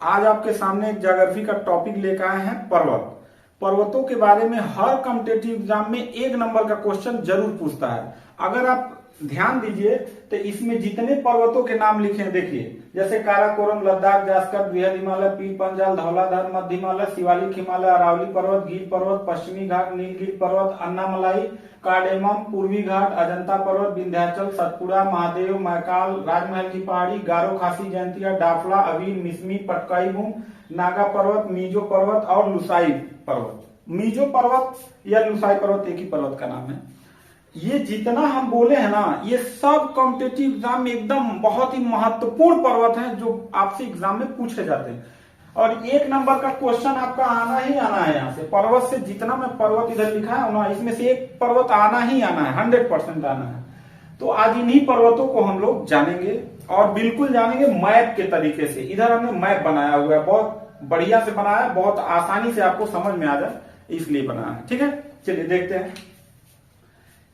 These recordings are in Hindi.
आज आपके सामने एक ज्योग्राफी का टॉपिक लेकर आए हैं पर्वत। पर्वतों के बारे में हर कॉम्पिटिटिव एग्जाम में 1 नंबर का क्वेश्चन जरूर पूछता है। अगर आप ध्यान दीजिए तो इसमें जितने पर्वतों के नाम लिखे हैं देखिए, जैसे काराकोरम, लद्दाख, जास्कर, बृहद हिमालय, पीर पंजाल, धौलाधार, मध्य हिमालय, शिवालिक हिमालय, अरावली पर्वत, गिर पर्वत, पश्चिमी घाट, नीलगिरि पर्वत, अन्नामलाई, कार्डेमम, पूर्वी घाट, अजंता पर्वत, विंध्याचल, सतपुड़ा, महादेव, मैकाल, राजमहल की पहाड़ी, गारो खासी, जयंतिया, डाफला, अवीर, मिसमी, पटकाई भूम, नागा पर्वत, मीजो पर्वत और लुसाई पर्वत। मीजो पर्वत या लुसाई पर्वत एक ही पर्वत का नाम है। ये जितना हम बोले हैं ना, ये सब कॉम्पिटिटिव एग्जाम में एकदम बहुत ही महत्वपूर्ण पर्वत हैं जो आपसे एग्जाम में पूछे जाते हैं। और 1 नंबर का क्वेश्चन आपका आना ही आना है। यहाँ से पर्वत से जितना मैं पर्वत इधर लिखा है ना, इसमें से एक पर्वत आना ही आना है, 100% आना है। तो आज इन्हीं पर्वतों को हम लोग जानेंगे और बिल्कुल जानेंगे मैप के तरीके से। इधर हमने मैप बनाया हुआ है, बहुत बढ़िया से बनाया, बहुत आसानी से आपको समझ में आ जाए इसलिए बनाया है। ठीक है, चलिए देखते हैं।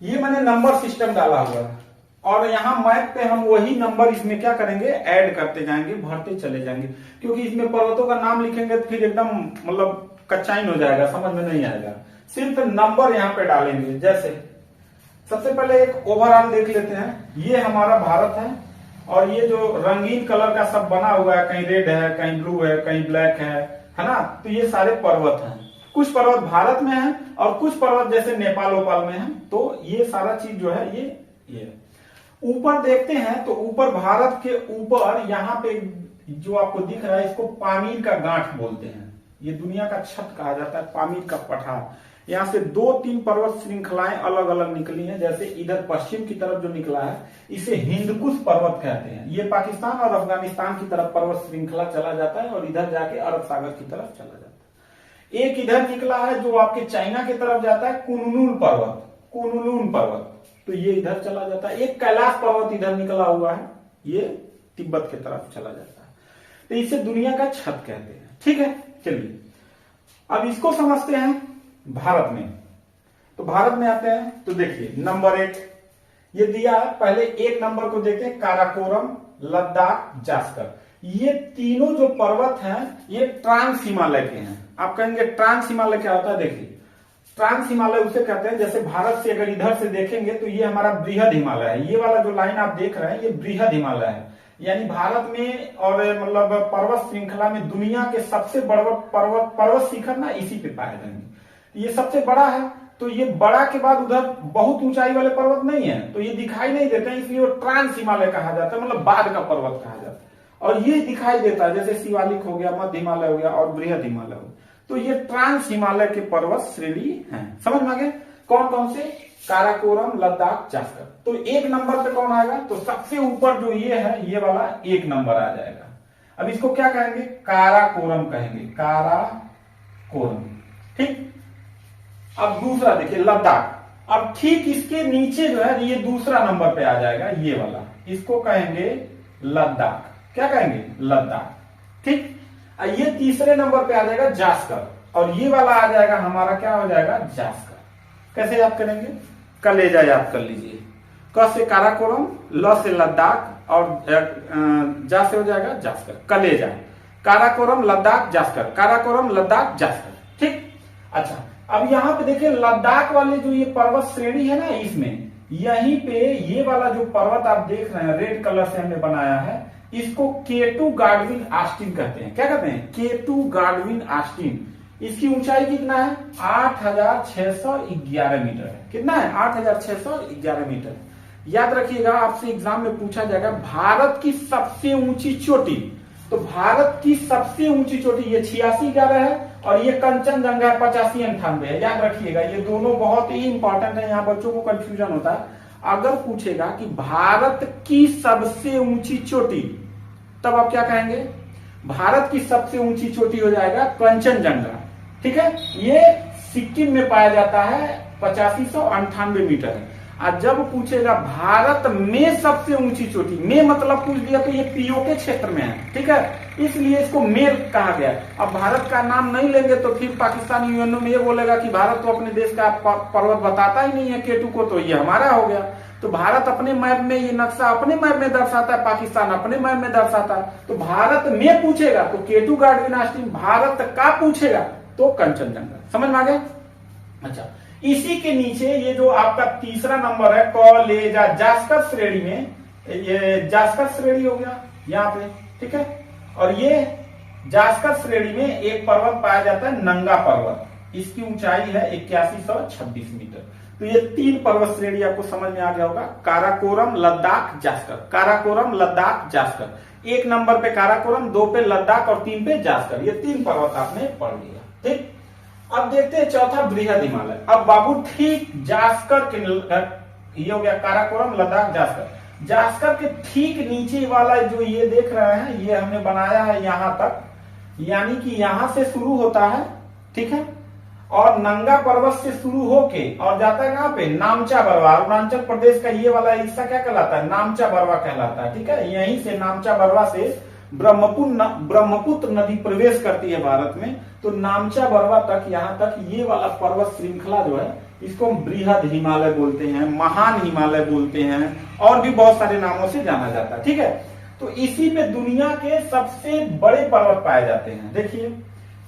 ये मैंने नंबर सिस्टम डाला हुआ है और यहाँ मैप पे हम वही नंबर इसमें क्या करेंगे, ऐड करते जाएंगे, भरते चले जाएंगे। क्योंकि इसमें पर्वतों का नाम लिखेंगे तो फिर एकदम मतलब कच्चाइन हो जाएगा, समझ में नहीं आएगा। सिर्फ नंबर यहाँ पे डालेंगे। जैसे सबसे पहले एक ओवरऑल देख लेते हैं। ये हमारा भारत है और ये जो रंगीन कलर का सब बना हुआ है, कहीं रेड है, कहीं ब्लू है, कहीं ब्लैक है ना। तो ये सारे पर्वत हैं। कुछ पर्वत भारत में है और कुछ पर्वत जैसे नेपाल वोपाल में है। तो ये सारा चीज जो है ये ऊपर देखते हैं तो ऊपर भारत के ऊपर यहाँ पे जो आपको दिख रहा है, इसको पामीर का गांठ बोलते हैं। ये दुनिया का छत कहा जाता है, पामीर का पठार। यहाँ से 2-3 पर्वत श्रृंखलाएं अलग अलग निकली हैं। जैसे इधर पश्चिम की तरफ जो निकला है, इसे हिंदकुश पर्वत कहते हैं। ये पाकिस्तान और अफगानिस्तान की तरफ पर्वत श्रृंखला चला जाता है और इधर जाके अरब सागर की तरफ चला जाता है। एक इधर निकला है जो आपके चाइना की तरफ जाता है, कुनलुन पर्वत, कुनलुन पर्वत, तो ये इधर चला जाता है। एक कैलाश पर्वत इधर निकला हुआ है, ये तिब्बत की तरफ चला जाता है। तो इसे दुनिया का छत कहते हैं। ठीक है, चलिए अब इसको समझते हैं भारत में। तो भारत में आते हैं तो देखिए नंबर 1 ये दिया है। पहले 1 नंबर को देखते हैं, काराकोरम, लद्दाख, जास्कर। ये तीनों जो पर्वत हैं ये ट्रांस हिमालय के हैं। आप कहेंगे ट्रांस हिमालय क्या होता है? देखिए ट्रांस हिमालय उसे कहते हैं, जैसे भारत से अगर इधर से देखेंगे तो ये हमारा बृहद हिमालय है। ये वाला जो लाइन आप देख रहे हैं ये बृहद हिमालय है। यानी भारत में और मतलब पर्वत श्रृंखला में दुनिया के सबसे बड़ा पर्वत शिखर ना इसी पे पाए जाएंगे। ये सबसे बड़ा है। तो ये बड़ा के बाद उधर बहुत ऊंचाई वाले पर्वत नहीं है, तो ये दिखाई नहीं देते हैं, इसलिए वो ट्रांस हिमालय कहा जाता है, मतलब बाद का पर्वत कहा जाता है। और ये दिखाई देता है, जैसे शिवालिक हो गया, मध्य हिमालय हो गया और बृहद हिमालय हो गया। तो ये ट्रांस हिमालय के पर्वत श्रेणी हैं। समझ में आ गए कौन कौन से? काराकोरम, लद्दाख, जास्कर। तो 1 नंबर पे कौन आएगा? तो सबसे ऊपर जो ये है, ये वाला 1 नंबर आ जाएगा। अब इसको क्या कहेंगे? काराकोरम कहेंगे, काराकोरम। ठीक। अब दूसरा देखिए लद्दाख। अब ठीक इसके नीचे जो है ये दूसरा नंबर पे आ जाएगा, ये वाला, इसको कहेंगे लद्दाख। क्या कहेंगे? लद्दाख। ठीक। ये तीसरे नंबर पे आ जाएगा जास्कर और ये वाला आ जाएगा हमारा, क्या हो जाएगा? जास्कर। कैसे याद करेंगे? कलेजा याद कर लीजिए। क से काराकोरम, ल से लद्दाख और जा से हो जाएगा जास्कर। कलेजा, काराकोरम, लद्दाख, जास्कर, काराकोरम, लद्दाख, जास्कर। ठीक। अच्छा, अब यहाँ पे देखिए लद्दाख वाले जो ये पर्वत श्रेणी है ना, इसमें यहीं पे ये वाला जो पर्वत आप देख रहे हैं रेड कलर से हमने बनाया है, इसको केटू गाडविन आस्टिन कहते हैं। क्या कहते हैं? केटू गाडविन आस्टिन। इसकी ऊंचाई कितना है? 8611 मीटर है। कितना है? 8611 मीटर। याद रखिएगा, आपसे एग्जाम में पूछा जाएगा भारत की सबसे ऊंची चोटी। तो भारत की सबसे ऊंची चोटी ये 8611 है और ये कंचनजंगा 8598 है। याद रखिएगा, ये दोनों बहुत ही इंपॉर्टेंट है, यहाँ बच्चों को कंफ्यूजन होता है। अगर पूछेगा कि भारत की सबसे ऊंची चोटी, तब आप क्या कहेंगे? भारत की सबसे ऊंची चोटी हो जाएगा कंचनजंगा। ठीक है, ये सिक्किम में पाया जाता है, 8598 मीटर है। और जब पूछेगा भारत में सबसे ऊंची चोटी, में मतलब पूछ दिया तो ये पीओके क्षेत्र में है, ठीक है, इसलिए इसको में कहा गया। अब भारत का नाम नहीं लेंगे तो फिर पाकिस्तान यूएनओ में ये बोलेगा कि भारत तो अपने देश का पर्वत बताता ही नहीं है केटू को, तो ये हमारा हो गया। तो भारत अपने मैप में, ये नक्शा अपने मैप में दर्शाता है, पाकिस्तान अपने मैप में दर्शाता है। तो भारत में पूछेगा तो केटू गाडविन ऑस्टिन, भारत का पूछेगा तो कंचनजंगा। समझ में आ गया? अच्छा, इसी के नीचे ये जो आपका तीसरा नंबर है कॉलेजा, जास्कर श्रेणी में, ये जास्कर श्रेणी हो गया यहाँ पे, ठीक है। और ये जास्कर श्रेणी में एक पर्वत पाया जाता है नंगा पर्वत, इसकी ऊंचाई है 8126 मीटर। तो ये 3 पर्वत श्रेणी आपको समझ में आ गया होगा, काराकोरम, लद्दाख, जास्कर। काराकोरम, लद्दाख, जास्कर। 1 नंबर पे काराकोरम, 2 पे लद्दाख और 3 पे जास्कर। ये 3 पर्वत आपने पढ़ लिया, ठीक। अब देखते हैं चौथा बृहद हिमालय। अब बाबू ठीक जास्कर के, ये हो गया काराकोरम, लद्दाख, जास्कर। जास्कर के ठीक नीचे वाला जो ये देख रहे हैं, ये हमने बनाया है यहां तक, यानी कि यहां से शुरू होता है, ठीक है, और नंगा पर्वत से शुरू होके और जाता है कहां पे, नामचा बरवा। अरुणाचल प्रदेश का ये वाला हिस्सा क्या कहलाता है, नामचा बरवा कहलाता है, ठीक है। यहीं से नामचा बरवा से ब्रह्मपुत्र नदी प्रवेश करती है भारत में, तो नामचा बरवा तक, यहां तक ये वाला पर्वत श्रृंखला जो है, इसको हम बृहद हिमालय बोलते हैं, महान हिमालय बोलते हैं, और भी बहुत सारे नामों से जाना जाता है, ठीक है। तो इसी में दुनिया के सबसे बड़े पर्वत पाए जाते हैं। देखिए,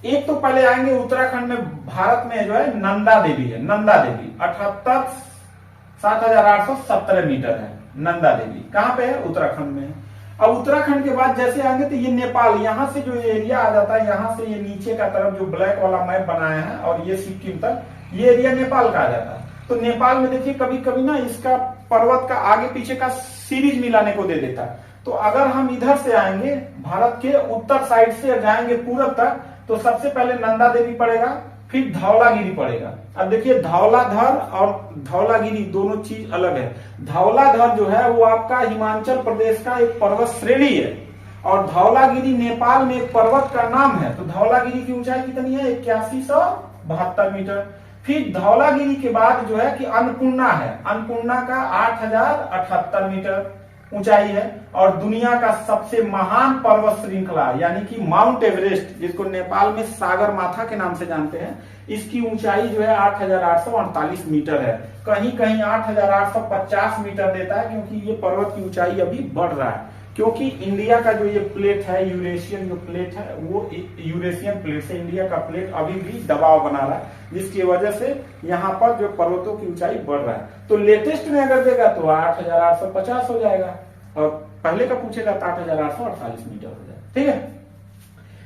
एक तो पहले आएंगे उत्तराखंड में, भारत में जो है नंदा देवी है, नंदा देवी 78,7817 मीटर है नंदा देवी। कहां पे है, उत्तराखंड में है। अब उत्तराखंड के बाद जैसे आएंगे तो ये नेपाल, यहां से जो एरिया आ जाता है, यहां से ये नीचे का तरफ जो ब्लैक वाला मैप बनाया है, और ये सिक्किम तक, ये एरिया नेपाल का आ जाता है। तो नेपाल में देखिए कभी कभी ना इसका पर्वत का आगे पीछे का सीरीज मिलाने को दे देता है। तो अगर हम इधर से आएंगे, भारत के उत्तर साइड से जाएंगे पूरब तक, तो सबसे पहले नंदा देवी पड़ेगा, फिर धौलागिरी पड़ेगा। अब देखिए धौलाधर और धौलागिरी दोनों चीज अलग है। धौलाधर जो है वो आपका हिमाचल प्रदेश का एक पर्वत श्रेणी है, और धौलागिरी नेपाल में एक पर्वत का नाम है। तो धौलागिरी की ऊंचाई कितनी है, 8172 मीटर। फिर धौलागिरी के बाद जो है कि अन्नपूर्णा है, अन्नपूर्णा का 8078 मीटर ऊंचाई है। और दुनिया का सबसे महान पर्वत श्रृंखला यानी कि माउंट एवरेस्ट, जिसको नेपाल में सागर माथा के नाम से जानते हैं, इसकी ऊंचाई जो है 8848 मीटर है। कहीं कहीं 8850 मीटर देता है, क्योंकि ये पर्वत की ऊंचाई अभी बढ़ रहा है, क्योंकि इंडिया का जो ये प्लेट है, यूरेशियन जो प्लेट है, वो यूरेशियन प्लेट से इंडिया का प्लेट अभी भी दबाव बना रहा है, जिसकी वजह से यहाँ पर जो पर्वतों की ऊंचाई बढ़ रहा है। तो लेटेस्ट में अगर देगा तो 8850 हो जाएगा, और पहले का पूछेगा तो 8848 मीटर हो जाएगा, ठीक है।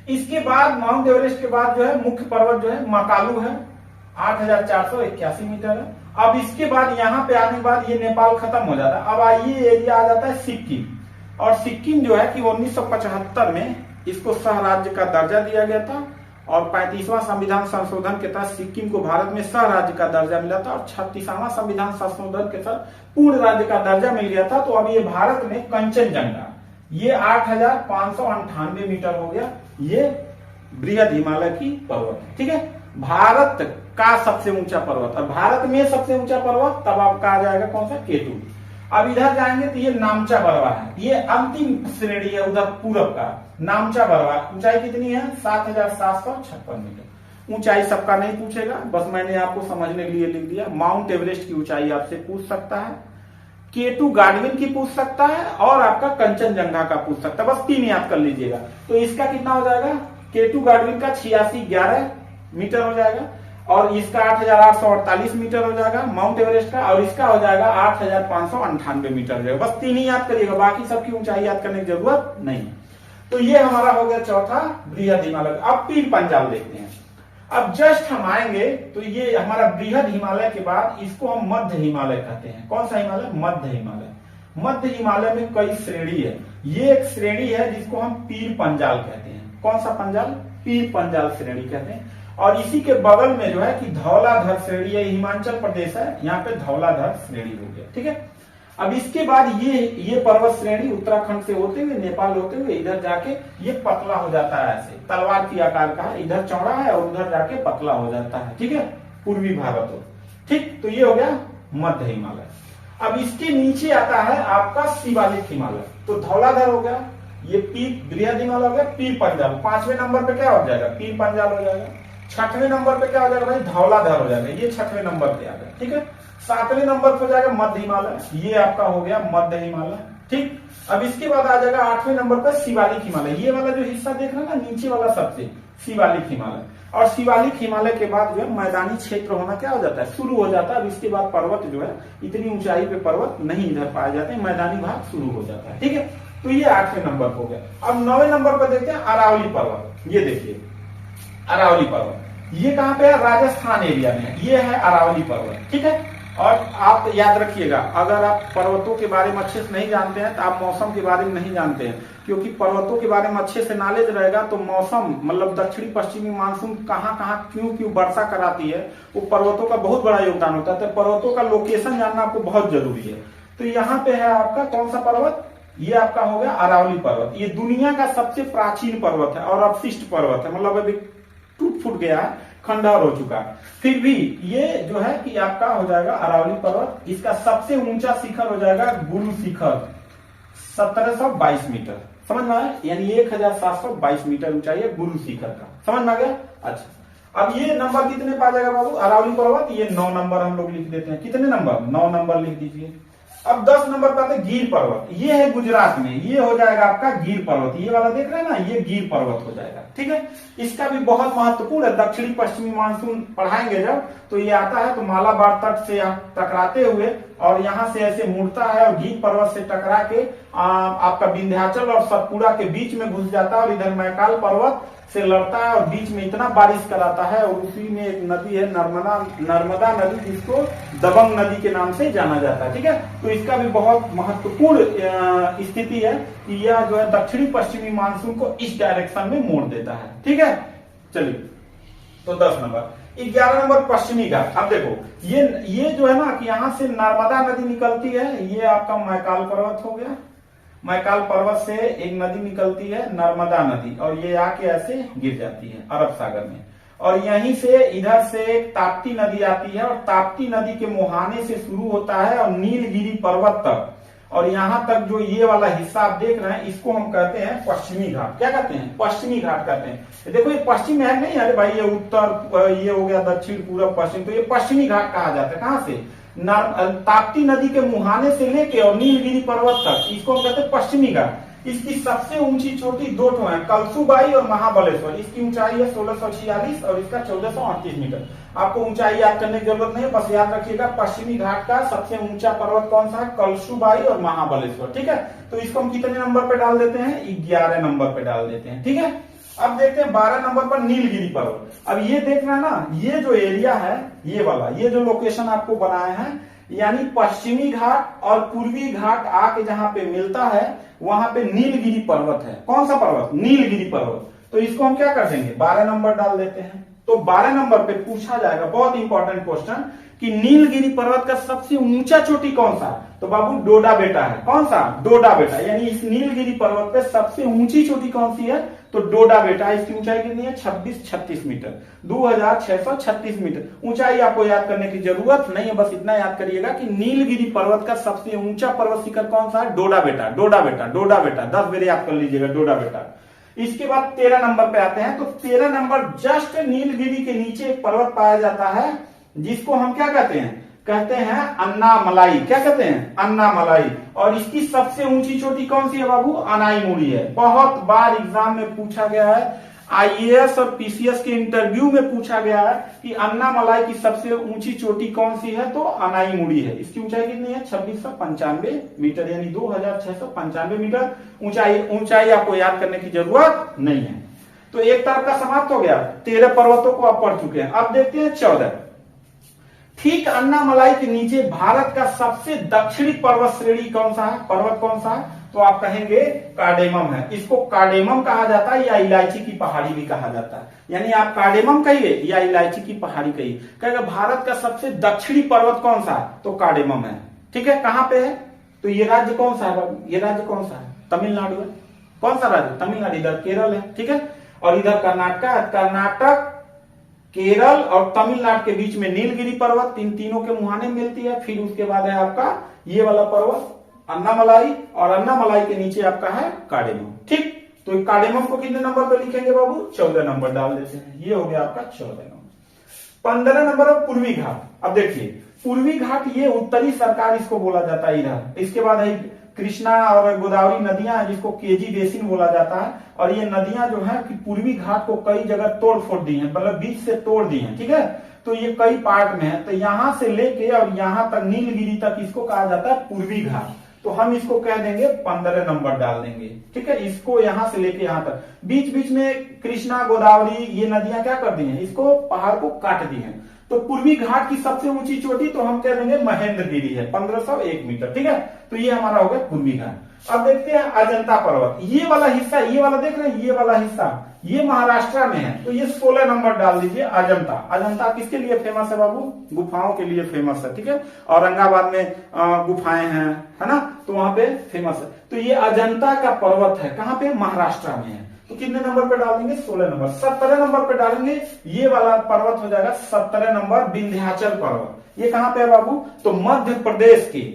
इसके बाद माउंट एवरेस्ट के बाद जो है मुख्य पर्वत जो है मकालू है, 8481 मीटर है। अब इसके बाद यहाँ पे आने के बाद ये नेपाल खत्म हो जाता है। अब आइए एरिया आ जाता है सिक्किम, और सिक्किम जो है कि 1975 में इसको सह राज्य का दर्जा दिया गया था, और 35वां संविधान संशोधन के तहत सिक्किम को भारत में सह राज्य का दर्जा मिला था, और 36वां संविधान संशोधन के तहत पूर्ण राज्य का दर्जा मिल गया था। तो अब ये भारत में कंचनजंगा, ये 8598 मीटर हो गया, ये बृहद हिमालय की पर्वत है, ठीक है। भारत का सबसे ऊंचा पर्वत, और भारत में सबसे ऊंचा पर्वत तब आपका आ जाएगा कौन सा, केटू। अब इधर जाएंगे तो ये नामचा बरवा है, ये अंतिम श्रेणी है उधर पूरब का, नामचा बरवा। ऊंचाई कितनी है, 7756 मीटर। ऊंचाई सबका नहीं पूछेगा, बस मैंने आपको समझने के लिए लिख दिया। माउंट एवरेस्ट की ऊंचाई आपसे पूछ सकता है, केटू गाडविन की पूछ सकता है, और आपका कंचनजंगा का पूछ सकता है। बस 3 याद कर लीजिएगा। तो इसका कितना हो जाएगा, केटू गाडविन का 8611 मीटर हो जाएगा, और इसका 8848 मीटर हो जाएगा माउंट एवरेस्ट का, और इसका हो जाएगा 8598 मीटर हो जाएगा। बस 3 ही याद करिएगा, बाकी सबकी ऊंचाई याद करने की जरूरत नहीं। तो ये हमारा हो गया चौथा बृहद हिमालय। अब पीर पंजाल देखते हैं। अब जस्ट हम आएंगे तो ये हमारा बृहद हिमालय के बाद इसको हम मध्य हिमालय कहते हैं। कौन सा हिमालय, मध्य हिमालय। मध्य हिमालय में कई श्रेणी है, ये एक श्रेणी है जिसको हम पीर पंजाल कहते हैं। कौन सा पंजाल, पीर पंजाल श्रेणी कहते हैं। और इसी के बगल में जो है कि धौलाधर श्रेणी है, हिमाचल प्रदेश है, यहाँ पे धौलाधर श्रेणी हो गया, ठीक है। अब इसके बाद ये पर्वत श्रेणी उत्तराखंड से होते हुए, नेपाल होते हुए इधर जाके ये पतला हो जाता है, ऐसे तलवार की आकार का है, इधर चौड़ा है और उधर जाके पतला हो जाता है, ठीक है, पूर्वी भारत हो, ठीक। तो ये हो गया मध्य हिमालय। अब इसके नीचे आता है आपका शिवालिक हिमालय। तो धौलाधर हो गया, ये पीर बृहद हिमालय हो गया, पीर पंजाल। 5वें नंबर पे क्या हो जाएगा? पीर पंजाल हो जाएगा। 6वें नंबर पे क्या हो जाएगा भाई? धौलाधर हो जाएगा, ये 6वें नंबर पे आ गया। ठीक है, 7वें नंबर पे हो जाएगा मध्य हिमालय, ये आपका हो गया मध्य हिमालय। ठीक, अब इसके बाद आ जाएगा 8वें नंबर पर शिवालिक हिमालय। ये वाला जो हिस्सा देख रहे हैं ना नीचे वाला सबसे, शिवालिक हिमालय। और शिवालिक हिमालय के बाद जो है मैदानी क्षेत्र होना क्या हो जाता है? शुरू हो जाता है। अब इसके बाद पर्वत जो है इतनी ऊंचाई पे पर्वत नहीं इधर पाए जाते, मैदानी भाग शुरू हो जाता है। ठीक है, तो ये 8वें नंबर हो गया। अब 9वें नंबर पर देखते हैं अरावली पर्वत। ये देखिए अरावली पर्वत, ये कहां पे है? राजस्थान एरिया में, ये है अरावली पर्वत। ठीक है, और आप याद रखिएगा, अगर आप पर्वतों के बारे में अच्छे से नहीं जानते हैं तो आप मौसम के बारे में नहीं जानते हैं, क्योंकि पर्वतों के बारे में अच्छे से नॉलेज रहेगा तो मौसम मतलब दक्षिणी पश्चिमी मानसून कहाँ कहाँ क्यों क्यों वर्षा कराती है, वो पर्वतों का बहुत बड़ा योगदान होता है। तो पर्वतों का लोकेशन जानना आपको बहुत जरूरी है। तो यहाँ पे है आपका कौन सा पर्वत? ये आपका हो गया अरावली पर्वत। ये दुनिया का सबसे प्राचीन पर्वत है और अवशिष्ट पर्वत है, मतलब अभी टूट फूट गया है, खंडहर हो चुका है। फिर भी ये जो है कि आपका हो जाएगा अरावली पर्वत। इसका सबसे ऊंचा शिखर हो जाएगा गुरु शिखर, 1722 मीटर। समझ में आया? यानी 1722 मीटर ऊंचाई है गुरु शिखर का। समझ में आ गया? अच्छा, अब ये नंबर कितने पा जाएगा बाबू? अरावली पर्वत ये 9 नंबर हम लोग लिख देते हैं। कितने नंबर? 9 नंबर लिख दीजिए। अब 10 नंबर पर आते हैं गिर पर्वत। ये है गुजरात में, ये हो जाएगा आपका गिर पर्वत। ये वाला देख रहे हैं ना, ये गिर पर्वत हो जाएगा। ठीक है, इसका भी बहुत महत्वपूर्ण है। दक्षिणी पश्चिमी मानसून पढ़ाएंगे जब, तो ये आता है तो मालाबार तट से टकराते हुए और यहाँ से ऐसे मुड़ता है और गिर पर्वत से टकरा के आपका विंध्याचल और सतपुड़ा के बीच में घुस जाता है और इधर मैकाल पर्वत से लड़ता है और बीच में इतना बारिश कराता है। और उसी में एक नदी है नर्मदा नदी, जिसको दबंग नदी के नाम से जाना जाता है। ठीक है, तो इसका भी बहुत महत्वपूर्ण स्थिति है कि यह जो है दक्षिणी पश्चिमी मानसून को इस डायरेक्शन में मोड़ देता है। ठीक है, चलिए तो 10 नंबर। 11 नंबर पश्चिमी घाट। अब देखो ये जो है ना कि यहाँ से नर्मदा नदी निकलती है, ये आपका मैकाल पर्वत हो गया। मैकाल पर्वत से एक नदी निकलती है नर्मदा नदी, और ये आके ऐसे गिर जाती है अरब सागर में। और यहीं से इधर से एक ताप्ती नदी आती है और ताप्ती नदी के मुहाने से शुरू होता है और नीलगिरी पर्वत तक। और यहाँ तक जो ये वाला हिस्सा आप देख रहे हैं, इसको हम कहते हैं पश्चिमी घाट। क्या कहते हैं? पश्चिमी घाट कहते हैं। देखो ये पश्चिम है नहीं, अरे भाई ये उत्तर, ये हो गया दक्षिण, पूर्व, पश्चिम, तो ये पश्चिमी घाट कहा जाता है। कहाँ से? ताप्ती नदी के मुहाने से लेके और नीलगिरी पर्वत तक, इसको हम कहते हैं पश्चिमी घाट। इसकी सबसे ऊंची चोटी 2 ठो है, कलसुबाई और महाबलेश्वर। इसकी ऊंचाई है 1646 और इसका 1438 मीटर। आपको ऊंचाई याद करने की जरूरत नहीं है, बस याद रखिएगा पश्चिमी घाट का सबसे ऊंचा पर्वत कौन सा है? कलसुबाई और महाबलेश्वर। ठीक है, तो इसको हम कितने नंबर पे डाल देते हैं? 11 नंबर पे डाल देते हैं। ठीक है, अब देखते हैं 12 नंबर पर नीलगिरी पर्वत। अब ये देख रहे हैं ना, ये जो एरिया है, ये वाला, ये जो लोकेशन आपको बनाया है, यानी पश्चिमी घाट और पूर्वी घाट आके जहां पे मिलता है वहां पे नीलगिरी पर्वत है। कौन सा पर्वत? नीलगिरी पर्वत। तो इसको हम क्या कर देंगे? 12 नंबर डाल देते हैं। तो 12 नंबर पे पूछा जाएगा, बहुत इंपॉर्टेंट क्वेश्चन, कि नीलगिरी पर्वत का सबसे ऊंचा चोटी कौन सा? तो बाबू डोडा बेटा है। कौन सा? डोडा बेटा। यानी इस नीलगिरी पर्वत पे सबसे ऊंची चोटी कौन सी है? तो डोडा बेटा। इसकी ऊंचाई कितनी है? 3636 मीटर, 2636 मीटर। ऊंचाई आपको याद करने की जरूरत नहीं है, बस इतना याद करिएगा कि नीलगिरी पर्वत का सबसे ऊंचा पर्वत शिखर कौन सा है? डोडा बेटा, डोडा बेटा, डोडा बेटा। 10 बार याद कर लीजिएगा, डोडा बेटा। इसके बाद 13 नंबर पे आते हैं। तो 13 नंबर जस्ट नीलगिरी के नीचे एक पर्वत पाया जाता है, जिसको हम क्या कहते हैं? कहते हैं अन्नामलाई। क्या कहते हैं? अन्नामलाई। और इसकी सबसे ऊंची चोटी कौन सी है बाबू? अनाईमुड़ी है। बहुत बार एग्जाम में पूछा गया है, आईएएस और पीसीएस के इंटरव्यू में पूछा गया है कि अन्नामलाई की सबसे ऊंची चोटी कौन सी है? तो अनाईमुड़ी है। इसकी ऊंचाई कितनी है? 2695 मीटर, यानी 2695 मीटर ऊंचाई। ऊंचाई आपको याद करने की जरूरत नहीं है। तो एक तरफ का समाप्त हो गया, 13 पर्वतों को आप पढ़ चुके हैं। अब देखते हैं 14। ठीक अन्नामलाई के नीचे भारत का सबसे दक्षिणी पर्वत श्रेणी कौन सा है? पर्वत कौन सा है? तो आप कहेंगे कार्डेमम है। इसको कार्डेमम कहा जाता है या इलायची की पहाड़ी भी कहा जाता है। यानी आप कार्डेमम कहिए या इलायची की पहाड़ी कहिए। कहेगा भारत का सबसे दक्षिणी पर्वत कौन सा है? तो कार्डेमम है। ठीक है, कहां पे है? तो ये राज्य कौन सा है? ये राज्य कौन सा है? तमिलनाडु है। कौन सा राज्य? तमिलनाडु। इधर केरल है। ठीक है, और इधर कर्नाटक है। कर्नाटक, केरल और तमिलनाडु के बीच में नीलगिरी पर्वत, तीनों के मुहाने मिलती है। फिर उसके बाद है आपका ये वाला पर्वत अन्नामलाई, और अन्नामलाई के नीचे आपका है कार्डेमम। ठीक, तो कार्डेमम को कितने नंबर पे लिखेंगे बाबू? 14 नंबर डाल देते हैं। ये हो गया आपका 14 नंबर। 15 नंबर है पूर्वी घाट। अब देखिए पूर्वी घाट ये उत्तरी सरकार इसको बोला जाता है इधर। इसके बाद है कृष्णा और गोदावरी नदियां जिसको केजी बेसिन बोला जाता है, और ये नदियां जो है कि पूर्वी घाट को कई जगह तोड़ फोड़ दी है, मतलब बीच से तोड़ दी है। ठीक है, तो ये कई पार्ट में है। तो यहां से लेके और यहां तक नीलगिरी तक इसको कहा जाता है पूर्वी घाट। तो हम इसको कह देंगे 15 नंबर डाल देंगे। ठीक है, इसको यहां से लेके यहां तक बीच बीच में कृष्णा गोदावरी ये नदियां क्या कर दी हैं, इसको पहाड़ को काट दी हैं। तो पूर्वी घाट की सबसे ऊंची चोटी तो हम कह देंगे महेंद्रगिरी है, 1501 मीटर। ठीक है, तो ये हमारा हो गया पूर्वी घाट। अब देखते हैं अजंता पर्वत। ये वाला हिस्सा, ये वाला देख रहे हैं, ये वाला हिस्सा ये महाराष्ट्र में है, तो ये 16 नंबर डाल दीजिए अजंता। अजंता किसके लिए फेमस है बाबू? गुफाओं के लिए फेमस है। ठीक है, औरंगाबाद में गुफाएं हैं, है ना, तो वहां पे फेमस है। तो ये अजंता का पर्वत है, कहाँ पे? महाराष्ट्र में है। तो कितने नंबर पे डाल देंगे? 16 नंबर। 17 नंबर पे डालेंगे ये वाला पर्वत हो जाएगा 17 नंबर विंध्याचल पर्वत। ये कहाँ पे है बाबू? तो मध्य प्रदेश के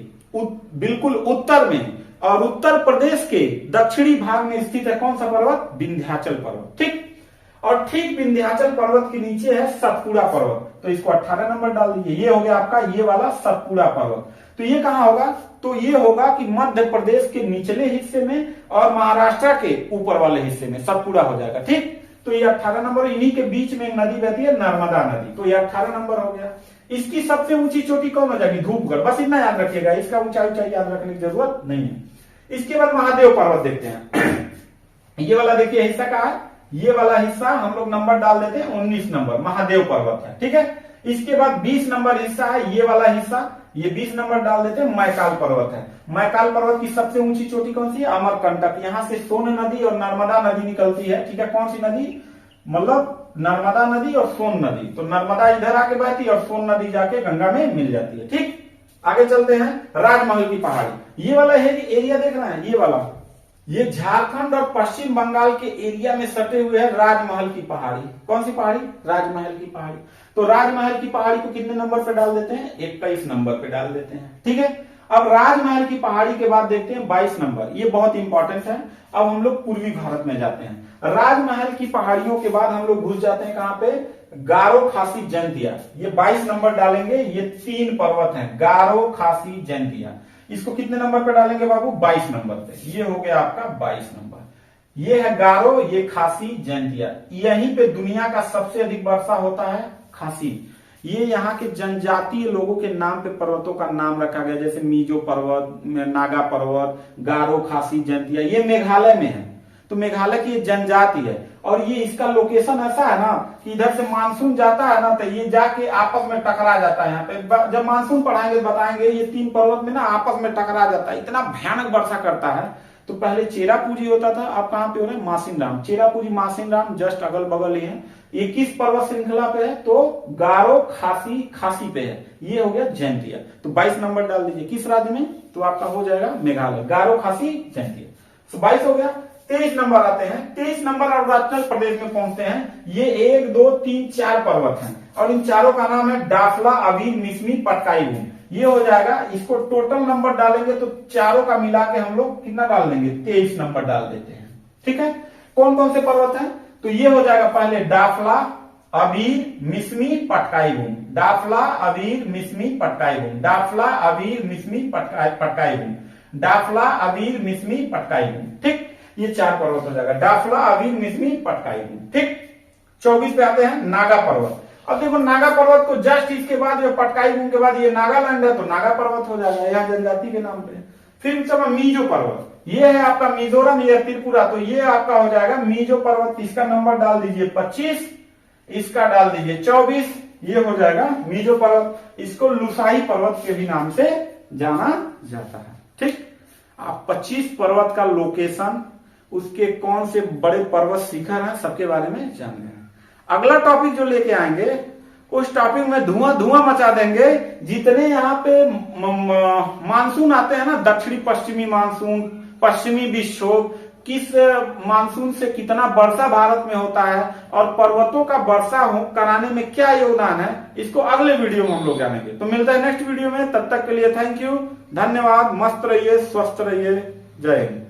बिल्कुल उत्तर में और उत्तर प्रदेश के दक्षिणी भाग में स्थित है कौन सा पर्वत? विंध्याचल पर्वत। ठीक, और ठीक विंध्याचल पर्वत के नीचे है सतपुड़ा पर्वत, तो इसको 18 नंबर डाल दीजिए। ये हो गया आपका ये वाला सतपुड़ा पर्वत। तो ये कहाँ होगा? तो ये होगा कि मध्य प्रदेश के निचले हिस्से में और महाराष्ट्र के ऊपर वाले हिस्से में सतपुड़ा हो जाएगा। ठीक, तो ये 18 नंबर। इन्हीं के बीच में एक नदी बहती है नर्मदा नदी, तो ये 18 नंबर हो गया। इसकी सबसे ऊंची चोटी कौन हो जाएगी? धूपगढ़। बस इतना याद रखिएगा, इसका ऊंचाई याद रखने की जरूरत नहीं है। इसके बाद महादेव पर्वत देखते हैं। ये वाला देखिए हिस्सा कहाँ है? ये वाला हिस्सा हम लोग नंबर डाल देते हैं 19 नंबर, महादेव पर्वत है। ठीक है, इसके बाद 20 नंबर हिस्सा है ये वाला हिस्सा, ये 20 नंबर डाल देते हैं मैकाल पर्वत है। मैकाल पर्वत की सबसे ऊंची चोटी कौन सी है? अमरकंटक। यहाँ से सोन नदी और नर्मदा नदी निकलती है। ठीक है, कौन सी नदी? मतलब नर्मदा नदी और सोन नदी। तो नर्मदा इधर आके बहती है और सोन नदी जाके गंगा में मिल जाती है। ठीक, आगे चलते हैं। राजमहल की पहाड़ी, ये वाला एरिया देख रहे हैं, ये वाला ये झारखंड और पश्चिम बंगाल के एरिया में सटे हुए है राजमहल की पहाड़ी। कौन सी पहाड़ी? राजमहल की पहाड़ी। तो राजमहल की पहाड़ी को कितने नंबर पे डाल देते हैं? 21 नंबर पे डाल देते हैं। ठीक है, अब राजमहल की पहाड़ी के बाद देखते हैं 22 नंबर, ये बहुत इंपॉर्टेंट है। अब हम लोग पूर्वी भारत में जाते हैं। राजमहल की पहाड़ियों के बाद हम लोग घुस जाते हैं कहां पे? गारो खासी जंतिया। ये 22 नंबर डालेंगे। ये 3 पर्वत हैं, गारो खासी जंतिया। इसको कितने नंबर पे डालेंगे बाबू? 22 नंबर पे। ये हो गया आपका 22 नंबर। ये है गारो, ये खासी जंतिया। यहीं पे दुनिया का सबसे अधिक वर्षा होता है, खासी। ये यहाँ के जनजातीय लोगों के नाम पे पर्वतों का नाम रखा गया, जैसे मीजो पर्वत, नागा पर्वत, गारो खासी जंतिया। ये मेघालय में है, तो मेघालय की जनजाति है। और ये इसका लोकेशन ऐसा है ना कि इधर से मानसून जाता है ना, तो ये जाके आपस में टकरा जाता है। यहाँ पे जब मानसून पढ़ाएंगे बताएंगे, ये 3 पर्वत में ना आपस में टकरा जाता है, इतना भयानक वर्षा करता है। तो पहले चेरापूंजी होता था, अब कहाँ पे हो रहे हैं? मासिनराम। चेरापूंजी मासिनराम जस्ट अगल बगल ही है। ये किस पर्वत श्रृंखला पे है? तो गारो खासी पे है। ये हो गया जैंतिया। तो 22 नंबर डाल दीजिए। किस राज्य में? तो आपका हो जाएगा मेघालय, गारो खासी जैंतिया। तो 22 हो गया। 23 नंबर आते हैं। 23 नंबर अरुणाचल प्रदेश में पहुंचते हैं। ये 1 2 3 4 पर्वत हैं और इन चारों का नाम है डाफला, अबीर, मिसमी, पटकाई। ये हो जाएगा। इसको टोटल नंबर डालेंगे तो चारों का मिला के हम लोग कितना डाल देंगे? 23 नंबर डाल देते हैं। ठीक है, कौन कौन से पर्वत हैं? तो ये हो जाएगा पहले डाफला, अबीर, मिसमी, पटकाई। डाफला, अबीर, मिसमी, पटकाई। डाफला, अबीर, मिसमी, पटकाई। डाफला, अबीर, मिसमी, पटकाई। ठीक, ये 4 पर्वत हो जाएगा, डाफला, अबीर, मिसमी, पटकाई। ठीक, 24 पे आते हैं नागा पर्वत। अब देखो नागा पर्वत को जस्ट इसके बाद जो पटकाई के बाद ये नागालैंड है, तो नागा पर्वत हो जाएगा, यह जनजाति के नाम पे। फिर चलो मीजो पर्वत, ये है आपका मिजोरम, ये त्रिपुरा, तो ये आपका हो जाएगा मीजो पर्वत। इसका नंबर डाल दीजिए 25, इसका डाल दीजिए 24, ये हो जाएगा मीजो पर्वत। इसको लुसाई पर्वत के भी नाम से जाना जाता है। ठीक, आप 25 पर्वत का लोकेशन, उसके कौन से बड़े पर्वत शिखर हैं, सबके बारे में जान लें। अगला टॉपिक जो लेके आएंगे उस टॉपिक में धुआं मचा देंगे। जितने यहाँ पे मानसून आते हैं ना, दक्षिणी पश्चिमी मानसून, पश्चिमी विक्षोभ, किस मानसून से कितना वर्षा भारत में होता है और पर्वतों का वर्षा कराने में क्या योगदान है, इसको अगले वीडियो में हम लोग जानेंगे। तो मिलता है नेक्स्ट वीडियो में, तब तक के लिए थैंक यू, धन्यवाद, मस्त रहिए, स्वस्थ रहिए, जय हिंद।